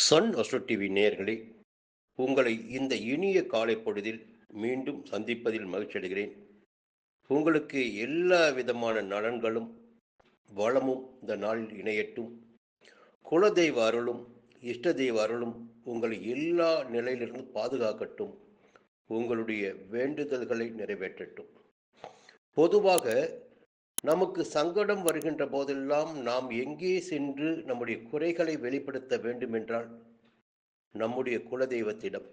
Sun astro TV நேயர்களே, உங்களை இந்த இனிய காலை பொழுதில் மீண்டும் சந்திப்பதில் மகிழ்ச்சி அடைகிறேன். உங்களுக்கு எல்லா விதமான நலன்களும் வளமும் இந்த நாளில் இணையட்டும். குலதெய்வ அருளும் இஷ்ட தெய்வ அருளும் உங்களை எல்லா நிலையிலிருந்து பாதுகாக்கட்டும். உங்களுடைய வேண்டுதல்களை நிறைவேற்றட்டும். பொதுவாக நமக்கு சங்கடம் வருகின்ற போதெல்லாம் நாம் எங்கே சென்று நம்முடைய குறைகளை வெளிப்படுத்த வேண்டுமென்றால் நம்முடைய குலதெய்வத்திடம்.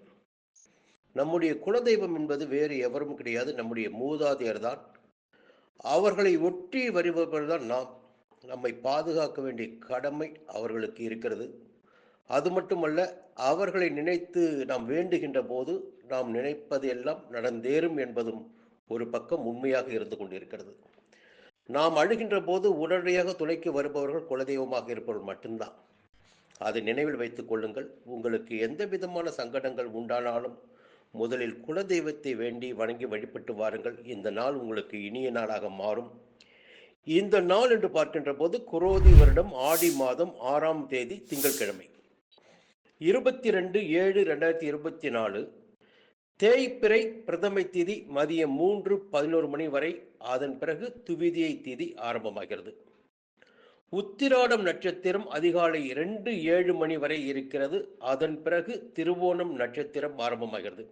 நம்முடைய குலதெய்வம் என்பது வேறு எவரும் கிடையாது, நம்முடைய மூதாதையர் தான். அவர்களை ஒட்டி வருபவர்கள் தான் நாம். நம்மை பாதுகாக்க வேண்டிய கடமை அவர்களுக்கு இருக்கிறது. அது மட்டுமல்ல, அவர்களை நினைத்து நாம் வேண்டுகின்ற போது நாம் நினைப்பது எல்லாம் நடந்தேறும் என்பதும் ஒரு பக்கம் உண்மையாக இருந்து கொண்டிருக்கிறது. நாம் அழுகின்ற போது உடனடியாக துணைக்கு வருபவர்கள் குலதெய்வமாக இருப்பவர்கள் மட்டும்தான். அதை நினைவில் வைத்துக் கொள்ளுங்கள். உங்களுக்கு எந்த விதமான சங்கடங்கள் உண்டானாலும் முதலில் குலதெய்வத்தை வேண்டி வணங்கி வழிபட்டு வாருங்கள். இந்த நாள் உங்களுக்கு இனிய நாளாக மாறும். இந்த நாள் என்று பார்க்கின்ற போது குரோதி வருடம் ஆடி மாதம் 6ஆம் தேதி திங்கட்கிழமை, 22/7/2024 தேய்பிறை பிரதமை திதி மதியம் 3:11 மணி வரை. அதன் பிறகு துவிதியை திதி ஆரம்பமாகிறது. உத்திராடம் நட்சத்திரம் அதிகாலை 2:07 மணி வரை இருக்கிறது. அதன் பிறகு திருவோணம் நட்சத்திரம் ஆரம்பமாகிறது.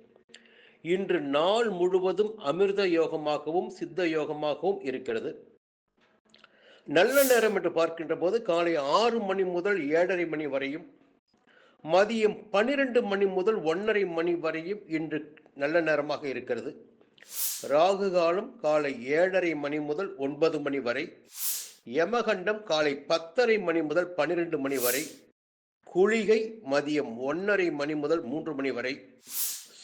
இன்று நாள் முழுவதும் அமிர்த யோகமாகவும் சித்த யோகமாகவும் இருக்கிறது. நல்ல நேரம் என்று பார்க்கின்ற போது காலை 6 மணி முதல் 7:30 மணி வரையும், மதியம் 12 மணி முதல் 1:30 மணி வரையும் இன்று நல்ல நேரமாக இருக்கிறது. ராகு காலம் காலை 7:30 மணி முதல் 9 மணி வரை, யமகண்டம் காலை 10:30 மணி முதல் 12 மணி வரை, குளிகை மதியம் 1:30 மணி முதல் 3 மணி வரை.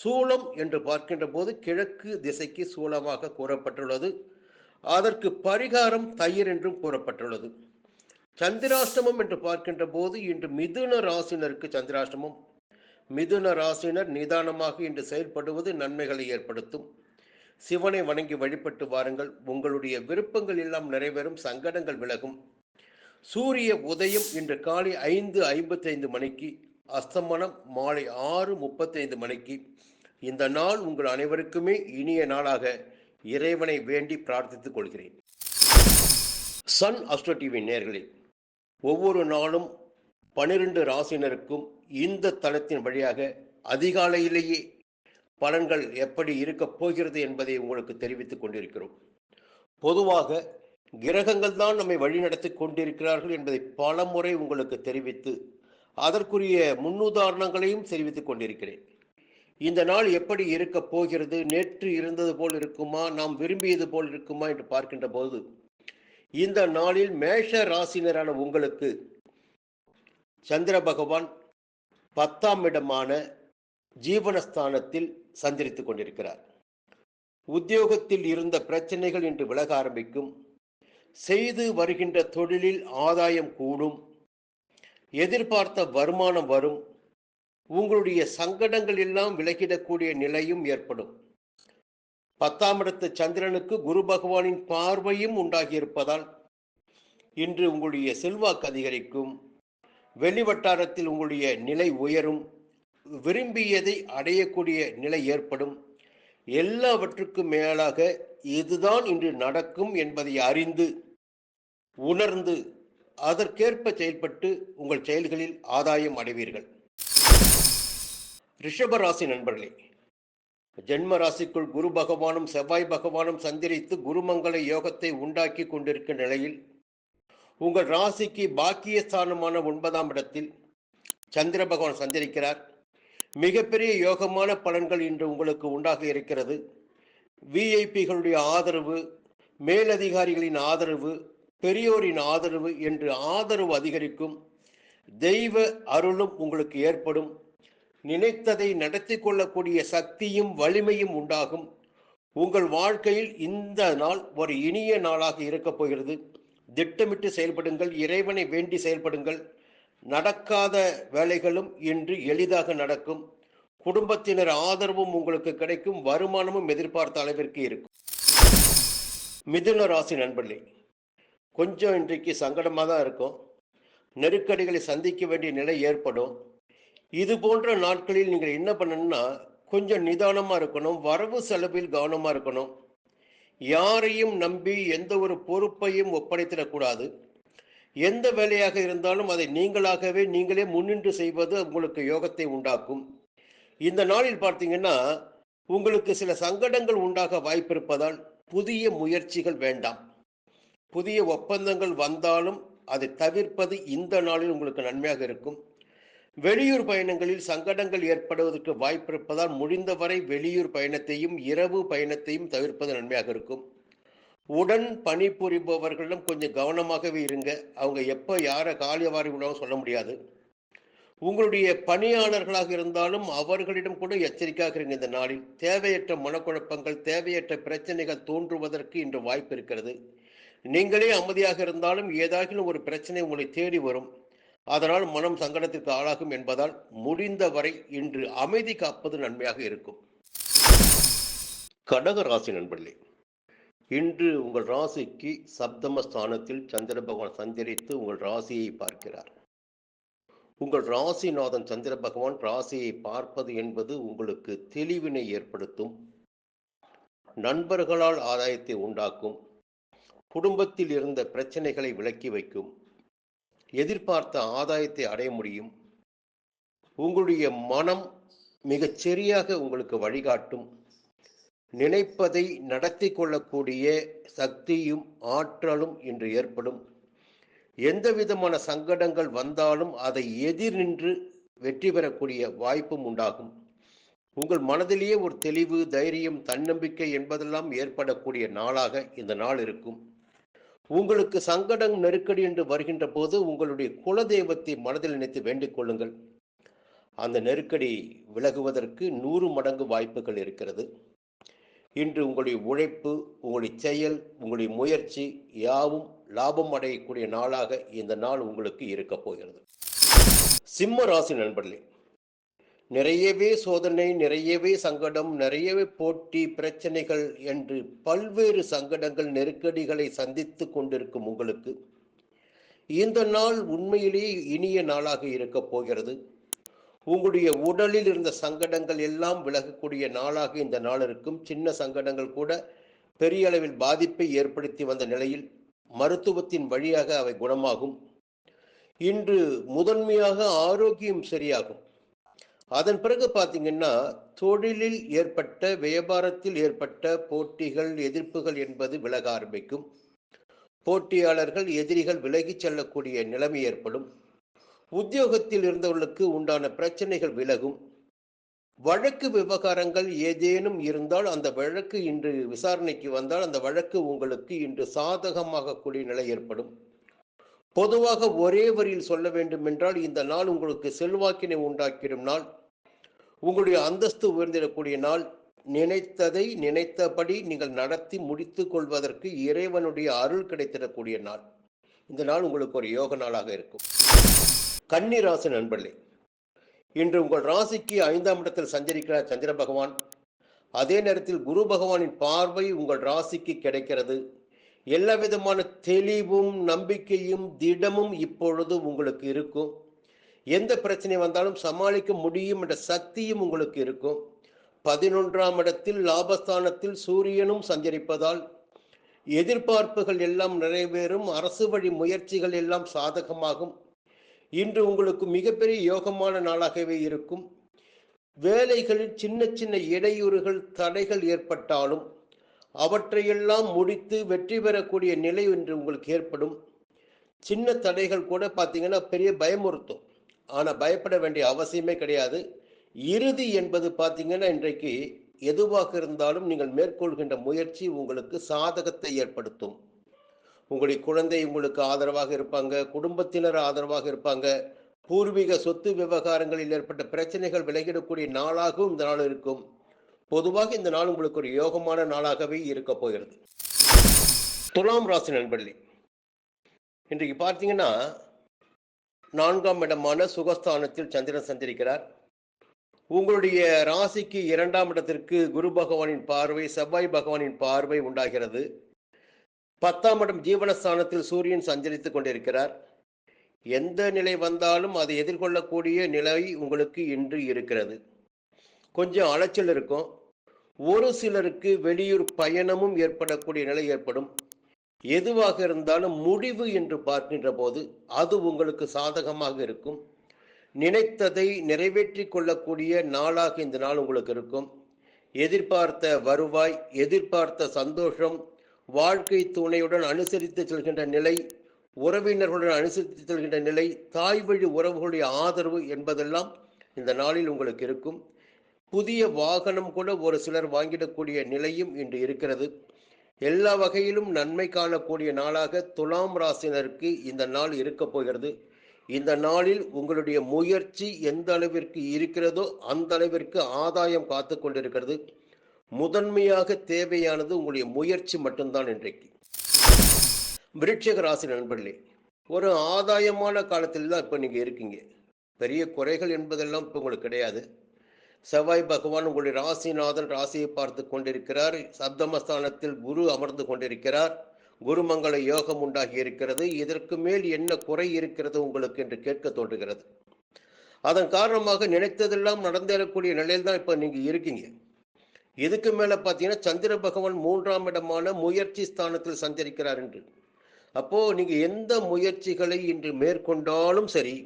சூலம் என்று பார்க்கின்ற போது கிழக்கு திசைக்கு சூலமாக கூறப்பட்டுள்ளது. அதற்கு பரிகாரம் தயிர் என்றும் கூறப்பட்டுள்ளது. சந்திராஷ்டமம் என்று பார்க்கின்ற போது இன்று மிதுன ராசினருக்கு சந்திராஷ்டமம். மிதுன ராசினர் நிதானமாக இன்று செயல்படுவது நன்மைகளை ஏற்படுத்தும். சிவனை வணங்கி வழிபட்டு வாருங்கள். உங்களுடைய விருப்பங்கள் எல்லாம் நிறைவேறும், சங்கடங்கள் விலகும். சூரிய உதயம் இன்று காலை 5:55 மணிக்கு, அஸ்தமனம் மாலை 6:35 மணிக்கு. இந்த நாள் உங்கள் அனைவருக்குமே இனிய நாளாக இறைவனை வேண்டி பிரார்த்தித்துக் கொள்கிறேன். சன் அஸ்ட்ரோ டிவி நேயர்களே, ஒவ்வொரு நாளும் 12 ராசினருக்கும் இந்த தளத்தின் வழியாக அதிகாலையிலேயே பலன்கள் எப்படி இருக்கப் போகிறது என்பதை உங்களுக்கு தெரிவித்துக் கொண்டிருக்கிறோம். பொதுவாக கிரகங்கள் தான் நம்மை வழிநடத்தி கொண்டிருக்கிறார்கள் என்பதை பல முறை உங்களுக்கு தெரிவித்து அதற்குரிய முன்னுதாரணங்களையும் தெரிவித்துக் கொண்டிருக்கிறேன். இந்த நாள் எப்படி இருக்கப் போகிறது, நேற்று இருந்தது போல் இருக்குமா, நாம் விரும்பியது போல் இருக்குமா என்று பார்க்கின்ற போது இந்த நாளில் மேஷ ராசினரான உங்களுக்கு சந்திர பகவான் 10ஆம் இடமான ஜீவனஸ்தானத்தில் சஞ்சரித்துக் கொண்டிருக்கிறார். உத்தியோகத்தில் இருந்த பிரச்சனைகள் இன்று விலக ஆரம்பிக்கும். செய்து வருகின்ற தொழிலில் ஆதாயம் கூடும். எதிர்பார்த்த வருமானம் வரும். உங்களுடைய சங்கடங்கள் எல்லாம் விலகிடக்கூடிய நிலையும் ஏற்படும். 10ஆம் இடத்து சந்திரனுக்கு குரு பகவானின் பார்வையும் உண்டாகியிருப்பதால் இன்று உங்களுடைய செல்வாக்கு அதிகரிக்கும். வெளிவட்டாரத்தில் உங்களுடைய நிலை உயரும். விரும்பியதை அடையக்கூடிய நிலை ஏற்படும். எல்லாவற்றுக்கும் மேலாக இதுதான் இன்று நடக்கும் என்பதை அறிந்து உணர்ந்து அதற்கேற்ப செயல்பட்டு உங்கள் செயல்களில் ஆதாயம் அடைவீர்கள். ரிஷபராசி நண்பர்களே, ஜென்ம ராசிக்குள் குரு பகவானும் செவ்வாய் பகவானும் சஞ்சரித்து குருமங்கள யோகத்தை உண்டாக்கி கொண்டிருக்கும் நிலையில் உங்கள் ராசிக்கு பாக்கியஸ்தானமான 9ஆம் இடத்தில் சந்திர பகவான் சஞ்சரிக்கிறார். மிகப்பெரிய யோகமான பலன்கள் இன்று உங்களுக்கு உண்டாக இருக்கிறது. விஐபிகளுடைய ஆதரவு, மேலதிகாரிகளின் ஆதரவு, பெரியோரின் ஆதரவு என்று ஆதரவு அதிகரிக்கும். தெய்வ அருளும் உங்களுக்கு ஏற்படும். நினைத்ததை நடத்தி கொள்ளக்கூடிய சக்தியும் வலிமையும் உண்டாகும். உங்கள் வாழ்க்கையில் இந்த நாள் ஒரு இனிய நாளாக இருக்கப் போகிறது. திட்டமிட்டு செயல்படுங்கள். இறைவனை வேண்டி செயல்படுங்கள். நடக்காத வேலைகளும் இன்று எளிதாக நடக்கும். குடும்பத்தினர் ஆதரவும் உங்களுக்கு கிடைக்கும். வருமானமும் எதிர்பார்த்த அளவிற்கு இருக்கும். மிதுன ராசி நண்பர்களே, கொஞ்சம் இன்றைக்கு சங்கடமாக தான் இருக்கும். நெருக்கடிகளை சந்திக்க வேண்டிய நிலை ஏற்படும். இது போன்ற நாட்களில் நீங்கள் என்ன பண்ணணும்னா, கொஞ்சம் நிதானமா இருக்கணும். வரவு செலவில் கவனமா இருக்கணும். யாரையும் நம்பி எந்த ஒரு பொறுப்பையும் ஒப்படைத்திடக்கூடாது. எந்த வேலையாக இருந்தாலும் அதை நீங்களே முன்னின்று செய்வது உங்களுக்கு யோகத்தை உண்டாக்கும். இந்த நாளில் பார்த்தீங்கன்னா, உங்களுக்கு சில சங்கடங்கள் உண்டாக வாய்ப்பிருப்பதால் புதிய முயற்சிகள் வேண்டாம். புதிய ஒப்பந்தங்கள் வந்தாலும் அதை தவிர்ப்பது இந்த நாளில் உங்களுக்கு நன்மையாக இருக்கும். வெளியூர் பயணங்களில் சங்கடங்கள் ஏற்படுவதற்கு வாய்ப்பிருப்பதால் முடிந்தவரை வெளியூர் பயணத்தையும் இரவு பயணத்தையும் தவிர்ப்பது நன்மையாக இருக்கும். உடன் பணிபுரிபவர்களிடம் கொஞ்சம் கவனமாகவே இருங்க. அவங்க எப்போ யாரை காலிய வாரி விடாமல் சொல்ல முடியாது. உங்களுடைய பணியாளர்களாக இருந்தாலும் அவர்களிடம் கூட எச்சரிக்கையாக இருங்க. இந்த நாளில் தேவையற்ற மனக்குழப்பங்கள், தேவையற்ற பிரச்சனைகள் தோன்றுவதற்கு இன்று வாய்ப்பு இருக்கிறது. நீங்களே அமைதியாக இருந்தாலும் ஏதாகிலும் ஒரு பிரச்சனை உங்களை தேடி வரும். அதனால் மனம் சங்கடத்திற்கு ஆளாகும் என்பதால் முடிந்தவரை இன்று அமைதி காப்பது நன்மையாக இருக்கும். கடக ராசி நண்பர்களே, இன்று உங்கள் ராசிக்கு சப்தம ஸ்தானத்தில் சந்திர பகவான் சஞ்சரித்து உங்கள் ராசியை பார்க்கிறார். உங்கள் ராசிநாதன் சந்திர பகவான் ராசியை பார்ப்பது என்பது உங்களுக்கு தெளிவினை ஏற்படுத்தும், நண்பர்களால் ஆதாயத்தை உண்டாக்கும், குடும்பத்தில் இருந்த பிரச்சனைகளை விலக்கி வைக்கும், எதிர்பார்த்த ஆதாயத்தை அடைய முடியும். உங்களுடைய மனம் மிகச் சரியாக உங்களுக்கு வழிகாட்டும். நினைப்பதை நடத்தி கொள்ளக்கூடிய சக்தியும் ஆற்றலும் இன்று ஏற்படும். எந்த விதமான சங்கடங்கள் வந்தாலும் அதை எதிர் நின்று வெற்றி பெறக்கூடிய வாய்ப்பும் உண்டாகும். உங்கள் மனதிலேயே ஒரு தெளிவு, தைரியம், தன்னம்பிக்கை என்பதெல்லாம் ஏற்படக்கூடிய நாளாக இந்த நாள் இருக்கும். உங்களுக்கு சங்கடம், நெருக்கடி என்று வருகின்ற போது உங்களுடைய குலதெய்வத்தை மனதில் நினைத்து வேண்டிக் கொள்ளுங்கள். அந்த நெருக்கடி விலகுவதற்கு 100 மடங்கு வாய்ப்புகள் இருக்கிறது. இன்று உங்களுடைய உழைப்பு, உங்களுடைய செயல், உங்களுடைய முயற்சி யாவும் லாபம் அடையக்கூடிய நாளாக இந்த நாள் உங்களுக்கு இருக்க போகிறது. சிம்ம ராசி நண்பர்களே, நிறையவே சோதனை, நிறையவே சங்கடம், நிறையவே போட்டி, பிரச்சனைகள் என்று பல்வேறு சங்கடங்கள், நெருக்கடிகளை சந்தித்து கொண்டிருக்கும் உங்களுக்கு இந்த நாள் உண்மையிலேயே இனிய நாளாக இருக்க போகிறது. உங்களுடைய உடலில் இருந்த சங்கடங்கள் எல்லாம் விலகக்கூடிய நாளாக இந்த நாள் இருக்கும். சின்ன சங்கடங்கள் கூட பெரிய அளவில் பாதிப்பை ஏற்படுத்தி வந்த நிலையில் மருத்துவத்தின் வழியாக அவை குணமாகும். இன்று முதன்மையாக ஆரோக்கியம் சரியாகும். அதன் பிறகு பார்த்தீங்கன்னா, தொழிலில் ஏற்பட்ட, வியாபாரத்தில் ஏற்பட்ட போட்டிகள், எதிர்ப்புகள் என்பது விலக ஆரம்பிக்கும். போட்டியாளர்கள், எதிரிகள் விலகிச் செல்லக்கூடிய நிலைமை ஏற்படும். உத்தியோகத்தில் இருந்தவர்களுக்கு உண்டான பிரச்சனைகள் விலகும். வழக்கு விவகாரங்கள் ஏதேனும் இருந்தால் அந்த வழக்கு இன்று விசாரணைக்கு வந்தால் அந்த வழக்கு உங்களுக்கு இன்று சாதகமாக கூடிய நிலை ஏற்படும். பொதுவாக ஒரே வரியில் சொல்ல வேண்டும் என்றால் இந்த நாள் உங்களுக்கு செல்வாக்கினை உண்டாக்கிடும் நாள், உங்களுடைய அந்தஸ்து உயர்ந்திடக்கூடிய நாள், நினைத்ததை நினைத்தபடி நீங்கள் நடத்தி முடித்து கொள்வதற்கு இறைவனுடைய அருள் கிடைத்திடக்கூடிய நாள். இந்த நாள் உங்களுக்கு ஒரு யோக நாளாக இருக்கும். கன்னி ராசி நண்பர்களே, இன்று உங்கள் ராசிக்கு 5ஆம் இடத்தில் சஞ்சரிக்கிறார் சந்திர பகவான். அதே நேரத்தில் குரு பகவானின் பார்வை உங்கள் ராசிக்கு கிடைக்கிறது. எல்லா விதமான தெளிவும், நம்பிக்கையும், திடமும் இப்பொழுது உங்களுக்கு இருக்கும். எந்த பிரச்சனை வந்தாலும் சமாளிக்க முடியும் என்ற சக்தியும் உங்களுக்கு இருக்கும். 11ஆம் இடத்தில் லாபஸ்தானத்தில் சூரியனும் சஞ்சரிப்பதால் எதிர்பார்ப்புகள் எல்லாம் நிறைவேறும். அரசு வழி முயற்சிகள் எல்லாம் சாதகமாகும். இன்று உங்களுக்கு மிகப்பெரிய யோகமான நாளாகவே இருக்கும். வேலைகளில் சின்ன சின்ன இடையூறுகள், தடைகள் ஏற்பட்டாலும் அவற்றையெல்லாம் முடித்து வெற்றி பெறக்கூடிய நிலை இன்று உங்களுக்கு ஏற்படும். சின்ன தடைகள் கூட பார்த்தீங்கன்னா பெரிய பயமுறுத்தும். ஆனால் பயப்பட வேண்டிய அவசியமே கிடையாது. இறுதி என்பது பார்த்தீங்கன்னா இன்றைக்கு எதுவாக இருந்தாலும் நீங்கள் மேற்கொள்கின்ற முயற்சி உங்களுக்கு சாதகத்தை ஏற்படுத்தும். உங்களுடைய குழந்தை உங்களுக்கு ஆதரவாக இருப்பாங்க, குடும்பத்தினர் ஆதரவாக இருப்பாங்க. பூர்வீக சொத்து விவகாரங்களில் ஏற்பட்ட பிரச்சனைகள் விலகிடக்கூடிய நாளாகவும் இந்த நாள் இருக்கும். பொதுவாக இந்த நாள் உங்களுக்கு ஒரு யோகமான நாளாகவே இருக்க போகிறது. துலாம் ராசி நண்பர்களே, இன்றைக்கு பார்த்தீங்கன்னா 4ஆம் இடமான சுகஸ்தானத்தில் சந்திரன் சஞ்சரிக்கிறார். உங்களுடைய ராசிக்கு 2ஆம் இடத்திற்கு குரு பகவானின் பார்வை, செவ்வாய் பகவானின் பார்வை உண்டாகிறது. 10ஆம் இடம் ஜீவனஸ்தானத்தில் சூரியன் சஞ்சரித்துக் கொண்டிருக்கிறார். எந்த நிலை வந்தாலும் அதை எதிர்கொள்ளக்கூடிய நிலை உங்களுக்கு இன்று இருக்கிறது. கொஞ்சம் அலைச்சல் இருக்கும். ஒரு சிலருக்கு வெளியூர் பயணமும் ஏற்படக்கூடிய நிலை ஏற்படும். எதுவாக இருந்தாலும் முடிவு என்று பார்க்கின்ற போது அது உங்களுக்கு சாதகமாக இருக்கும். நினைத்ததை நிறைவேற்றிக் கொள்ளக்கூடிய நாளாக இந்த நாள் உங்களுக்கு இருக்கும். எதிர்பார்த்த வருவாய், எதிர்பார்த்த சந்தோஷம், வாழ்க்கை துணையுடன் அனுசரித்து செல்கின்ற நிலை, உறவினர்களுடன் அனுசரித்து செல்கின்ற நிலை, தாய் வழி உறவுகளுடைய ஆதரவு என்பதெல்லாம் இந்த நாளில் உங்களுக்கு இருக்கும். புதிய வாகனம் கூட ஒரு சிலர் வாங்கிடக்கூடிய நிலையும் இன்று இருக்கிறது. எல்லா வகையிலும் நன்மை காணக்கூடிய நாளாக துலாம் ராசினருக்கு இந்த நாள் இருக்க போகிறது. இந்த நாளில் உங்களுடைய முயற்சி எந்த அளவிற்கு இருக்கிறதோ அந்த அளவிற்கு ஆதாயம் காத்து கொண்டிருக்கிறது. முதன்மையாக தேவையானது உங்களுடைய முயற்சி மட்டும்தான். இன்றைக்கு விருட்சிக ராசி நண்பர்களே, ஒரு ஆதாயமான காலத்தில் தான் இப்போ நீங்கள் இருக்கீங்க. பெரிய குறைகள் என்பதெல்லாம் இப்போ உங்களுக்கு கிடையாது. செவ்வாய் பகவான் உங்களுடைய ராசிநாதன் ராசியை பார்த்து கொண்டிருக்கிறார். சப்தமஸ்தானத்தில் குரு அமர்ந்து கொண்டிருக்கிறார். குருமங்கள யோகம் உண்டாகி இருக்கிறது. இதற்கு மேல் என்ன குறை இருக்கிறது உங்களுக்கு என்று கேட்க தோன்றுகிறது. அதன் காரணமாக நினைத்ததெல்லாம் நடந்தேறக்கூடிய நிலையில் தான் இப்போ நீங்கள் இருக்கீங்க. இதுக்கு மேலே பார்த்தீங்கன்னா சந்திர பகவான் 3ஆம் இடமான முயற்சி ஸ்தானத்தில் சஞ்சரிக்கிறார் என்று. அப்போது நீங்கள் எந்த முயற்சிகளை இன்று மேற்கொண்டாலும் சரி,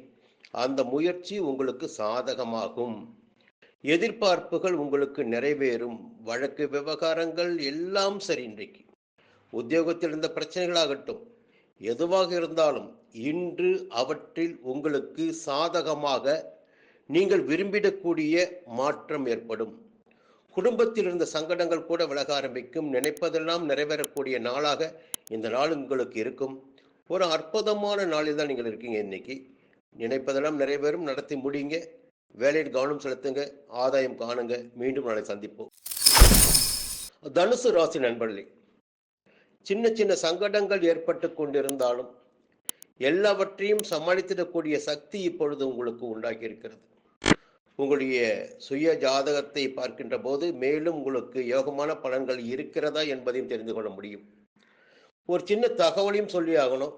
அந்த முயற்சி உங்களுக்கு சாதகமாகும். எதிர்பார்ப்புகள் உங்களுக்கு நிறைவேறும். வழக்கு விவகாரங்கள் எல்லாம் சரி. இன்றைக்கு உத்தியோகத்தில் இருந்த பிரச்சனைகளாகட்டும், எதுவாக இருந்தாலும் இன்று அவற்றில் உங்களுக்கு சாதகமாக நீங்கள் விரும்பிடக்கூடிய மாற்றம் ஏற்படும். குடும்பத்தில் இருந்த சங்கடங்கள் கூட விலக ஆரம்பிக்கும். நினைப்பதெல்லாம் நிறைவேறக்கூடிய நாளாக இந்த நாள் உங்களுக்கு இருக்கும். ஒரு அற்புதமான நாளில் தான் நீங்கள் இருக்கீங்க. இன்னைக்கு நினைப்பதெல்லாம் நிறைவேறும். நடத்தி முடியுங்க. வேலையில் கவனம் செலுத்துங்க. ஆதாயம் காணுங்க. மீண்டும் நாளை சந்திப்போம். தனுசு ராசி நண்பர்களே, சின்ன சின்ன சங்கடங்கள் ஏற்பட்டு கொண்டிருந்தாலும் எல்லாவற்றையும் சமாளித்திடக்கூடிய சக்தி இப்பொழுது உங்களுக்கு உண்டாகி இருக்கிறது. உங்களுடைய சுய ஜாதகத்தை பார்க்கின்ற போது மேலும் உங்களுக்கு யோகமான பலன்கள் இருக்கிறதா என்பதையும் தெரிந்து கொள்ள முடியும். ஒரு சின்ன தகவலையும் சொல்லி ஆகணும்,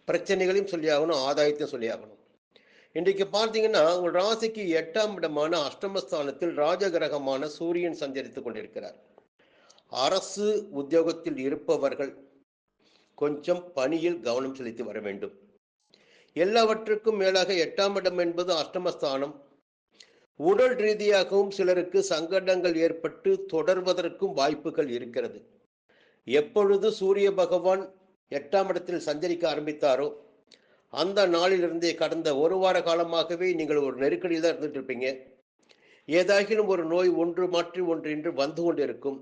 பிரச்சனைகளையும் சொல்லி ஆகணும், ஆதாயத்தையும் சொல்லி ஆகணும். இன்றைக்கு பார்த்தீங்கன்னா உங்கள் ராசிக்கு 8ஆம் இடமான அஷ்டமஸ்தானத்தில் ராஜகிரகமான சூரியன் சஞ்சரித்துக் கொண்டிருக்கிறார். அரசு உத்தியோகத்தில் இருப்பவர்கள் கொஞ்சம் பணியில் கவனம் செலுத்தி வர வேண்டும். எல்லாவற்றுக்கும் மேலாக 8ஆம் இடம் என்பது அஷ்டமஸ்தானம். உடல் ரீதியாகவும் சிலருக்கு சங்கடங்கள் ஏற்பட்டு தொடர்வதற்கும் வாய்ப்புகள் இருக்கிறது. எப்பொழுது சூரிய பகவான் 8ஆம் இடத்தில் சஞ்சரிக்க ஆரம்பித்தாரோ அந்த நாளிலிருந்தே கடந்த ஒரு வார காலமாகவே நீங்கள் ஒரு நெருக்கடியில் தான் இருந்துட்டு இருப்பீங்க. ஏதாகிலும் ஒரு நோய் ஒன்று மாற்றி ஒன்று என்று வந்து கொண்டிருக்கும்.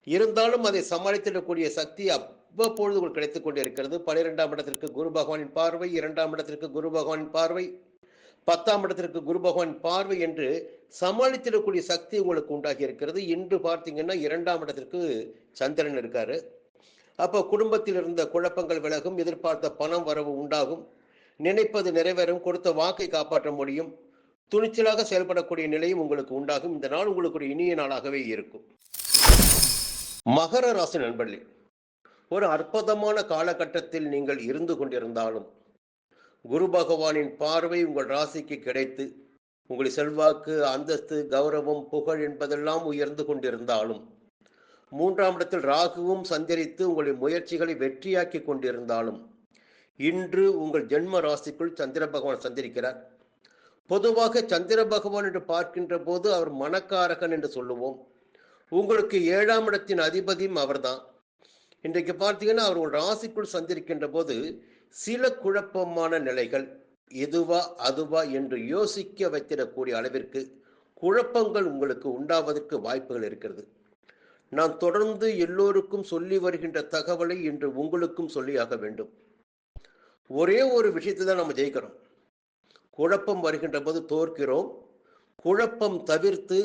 இருந்தாலும் அதை சமாளித்திடக்கூடிய சக்தி அவ்வப்பொழுது உங்களுக்கு கிடைத்துக் கொண்டிருக்கிறது. 12ஆம் இடத்திற்கு குரு பகவானின் பார்வை, 2ஆம் இடத்திற்கு குரு பகவானின் பார்வை, 10ஆம் இடத்திற்கு குரு பகவானின் பார்வை என்று சமாளித்திடக்கூடிய சக்தி உங்களுக்கு உண்டாகி இருக்கிறது. இன்று பார்த்தீங்கன்னா 2ஆம் இடத்திற்கு சந்திரன் இருக்காரு. அப்போ குடும்பத்தில் இருந்த குழப்பங்கள் விலகும். எதிர்பார்த்த பணம் வரவு உண்டாகும். நினைப்பது நிறைவேறும். கொடுத்த வாக்கை காப்பாற்ற முடியும். துணிச்சலாக செயல்படக்கூடிய நிலையும் உங்களுக்கு உண்டாகும். இந்த நாள் உங்களுக்கு ஒரு இனிய நாளாகவே இருக்கும். மகர ராசி நண்பர்களே, ஒரு அற்புதமான காலகட்டத்தில் நீங்கள் இருந்து கொண்டிருந்தாலும் குரு பகவானின் பார்வை உங்கள் ராசிக்கு கிடைத்து உங்கள் செல்வாக்கு, அந்தஸ்து, கௌரவம், புகழ் என்பதெல்லாம் உயர்ந்து கொண்டிருந்தாலும் 3ஆம் இடத்தில் ராகுவும் சஞ்சரித்து உங்களுடைய முயற்சிகளை வெற்றியாக்கி கொண்டிருந்தாலும் இன்று உங்கள் ஜென்ம ராசிக்குள் சந்திர பகவான் சஞ்சரிக்கிறார். பொதுவாக சந்திர பகவான் என்று பார்க்கின்ற போது அவர் மனக்காரகன் என்று சொல்லுவோம். உங்களுக்கு 7ஆம் இடத்தின் அதிபதியும் அவர்தான். இன்றைக்கு பார்த்தீங்கன்னா அவர் ஒரு ராசிக்குள் சஞ்சரிக்கின்ற போது சில குழப்பமான நிலைகள் எதுவா அதுவா என்று யோசிக்க வைத்திடக்கூடிய அளவிற்கு குழப்பங்கள் உங்களுக்கு உண்டாவதற்கு வாய்ப்புகள் இருக்கிறது. நான் தொடர்ந்து எல்லோருக்கும் சொல்லி வருகின்ற தகவலை இன்று உங்களுக்கும் சொல்லியாக வேண்டும். ஒரே ஒரு விஷயத்தை தான் நம்ம ஜெயிக்கிறோம். குழப்பம் வருகின்ற போது தோற்கிறோம். குழப்பம் தவிர்த்து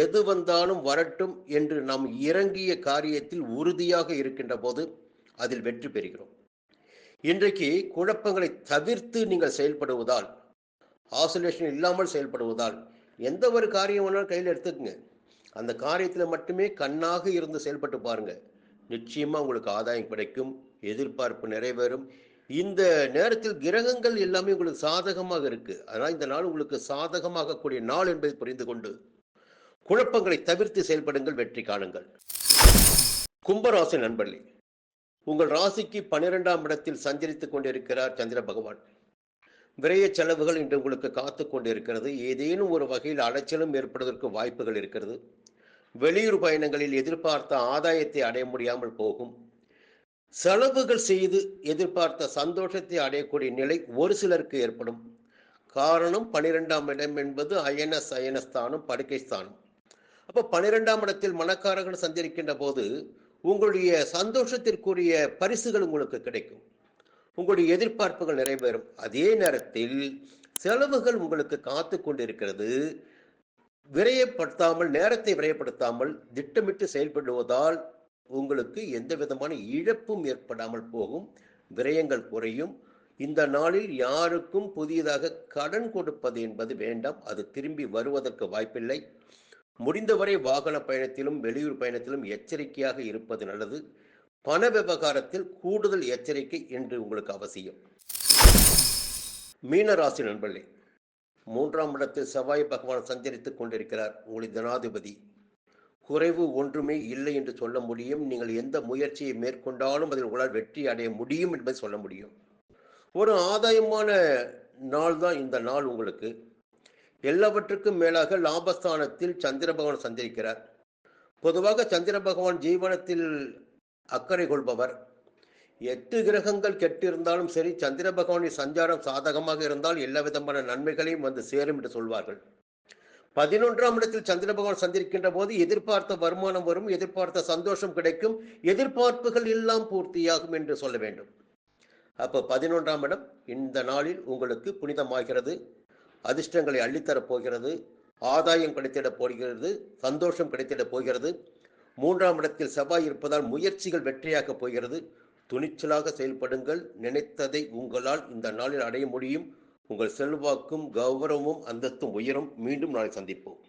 எது வந்தாலும் வரட்டும் என்று நாம் இறங்கிய காரியத்தில் உறுதியாக இருக்கின்ற போது அதில் வெற்றி பெறுகிறோம். இன்றைக்கு குழப்பங்களை தவிர்த்து நீங்கள் செயல்படுவதால், ஆசோலேஷன் இல்லாமல் செயல்படுவதால் எந்த ஒரு காரியம் வேணாலும் கையில் எடுத்துக்கங்க. அந்த காரியத்தில் மட்டுமே கண்ணாக இருந்து செயல்பட்டு பாருங்க. நிச்சயமா உங்களுக்கு ஆதாயம் கிடைக்கும். எதிர்பார்ப்பு நிறைவேறும். இந்த நேரத்தில் கிரகங்கள் எல்லாமே உங்களுக்கு சாதகமாக இருக்கு. அதனால் இந்த நாள் உங்களுக்கு சாதகமாகக்கூடிய நாள் என்பதை புரிந்து கொண்டு குழப்பங்களை தவிர்த்து செயல்படுங்கள், வெற்றி காணுங்கள். கும்பராசி நண்பர்களே, உங்கள் ராசிக்கு 12ஆம் இடத்தில் சஞ்சரித்துக் கொண்டிருக்கிறார் சந்திர பகவான். விரைய செலவுகள் இன்று உங்களுக்கு காத்து கொண்டிருக்கிறது. ஏதேனும் ஒரு வகையில் அலைச்சலும் ஏற்படுவதற்கு வாய்ப்புகள் இருக்கிறது. வெளியூர் பயணங்களில் எதிர்பார்த்த ஆதாயத்தை அடைய முடியாமல் போகும். செலவுகள் செய்து எதிர்பார்த்த சந்தோஷத்தை அடையக்கூடிய நிலை ஒரு சிலருக்கு ஏற்படும். காரணம் 12ஆம் இடம் என்பது அயன சயனஸ்தானம், படுக்கை ஸ்தானம். அப்போ 12ஆம் இடத்தில் மனக்காரகன் சஞ்சரிக்கின்ற போது உங்களுடைய சந்தோஷத்திற்குரிய பரிசுகள் உங்களுக்கு கிடைக்கும். உங்களுடைய எதிர்பார்ப்புகள் நிறைவேறும். அதே நேரத்தில் செலவுகள் உங்களுக்கு காத்து கொண்டிருக்கிறது. நேரத்தை விரயப்படுத்தாமல் திட்டமிட்டு செயல்படுவதால் உங்களுக்கு எந்த விதமான இழப்பும் ஏற்படாமல் போகும். விரயங்கள் குறையும். இந்த நாளில் யாருக்கும் புதியதாக கடன் கொடுப்பது என்பது வேண்டாம். அது திரும்பி வருவதற்கு வாய்ப்பில்லை. முடிந்தவரை வாகன பயணத்திலும் வெளியூர் பயணத்திலும் எச்சரிக்கையாக இருப்பது நல்லது. பண விவகாரத்தில் கூடுதல் எச்சரிக்கை என்று உங்களுக்கு அவசியம். மீனராசி நண்பர்களே, 3ஆம் இடத்தில் செவ்வாய் பகவான் சஞ்சரித்துக் கொண்டிருக்கிறார். உங்களுடைய ஜனாதிபதி. குறைவு ஒன்றுமே இல்லை என்று சொல்ல முடியும். நீங்கள் எந்த முயற்சியை மேற்கொண்டாலும் அதில் உங்களால் வெற்றி அடைய முடியும் என்பதை சொல்ல முடியும். ஒரு ஆதாயமான நாள் தான் இந்த நாள் உங்களுக்கு. எல்லாவற்றுக்கும் மேலாக லாபஸ்தானத்தில் சந்திர பகவான் சஞ்சரிக்கிறார். பொதுவாக சந்திர பகவான் ஜீவனத்தில் அக்கறை கொள்பவர். 8 கிரகங்கள் கெட்டிருந்தாலும் சரி, சந்திர பகவானின் சஞ்சாரம் சாதகமாக இருந்தால் எல்லா விதமான நன்மைகளையும் வந்து சேரும் என்று சொல்வார்கள். 11ஆம் இடத்தில் சந்திர பகவான் சந்திருக்கின்ற போது எதிர்பார்த்த வருமானம் வரும், எதிர்பார்த்த சந்தோஷம் கிடைக்கும், எதிர்பார்ப்புகள் எல்லாம் பூர்த்தியாகும் என்று சொல்ல வேண்டும். அப்போ 11ஆம் இடம் இந்த நாளில் உங்களுக்கு புனிதமாகிறது. அதிர்ஷ்டங்களை அள்ளித்தரப் போகிறது. ஆதாயம் கிடைத்திடப் போகிறது. சந்தோஷம் கிடைத்திடப் போகிறது. 3ஆம் இடத்தில் செவ்வாய் இருப்பதால் முயற்சிகள் வெற்றியாக்கப் போகிறது. துணிச்சலாக செயல்படுங்கள். நினைத்ததை உங்களால் இந்த நாளில் அடைய முடியும். உங்கள் செல்வாக்கும் கௌரவமும் அந்தஸ்தும் உயரும். மீண்டும் நாளை சந்திப்போம்.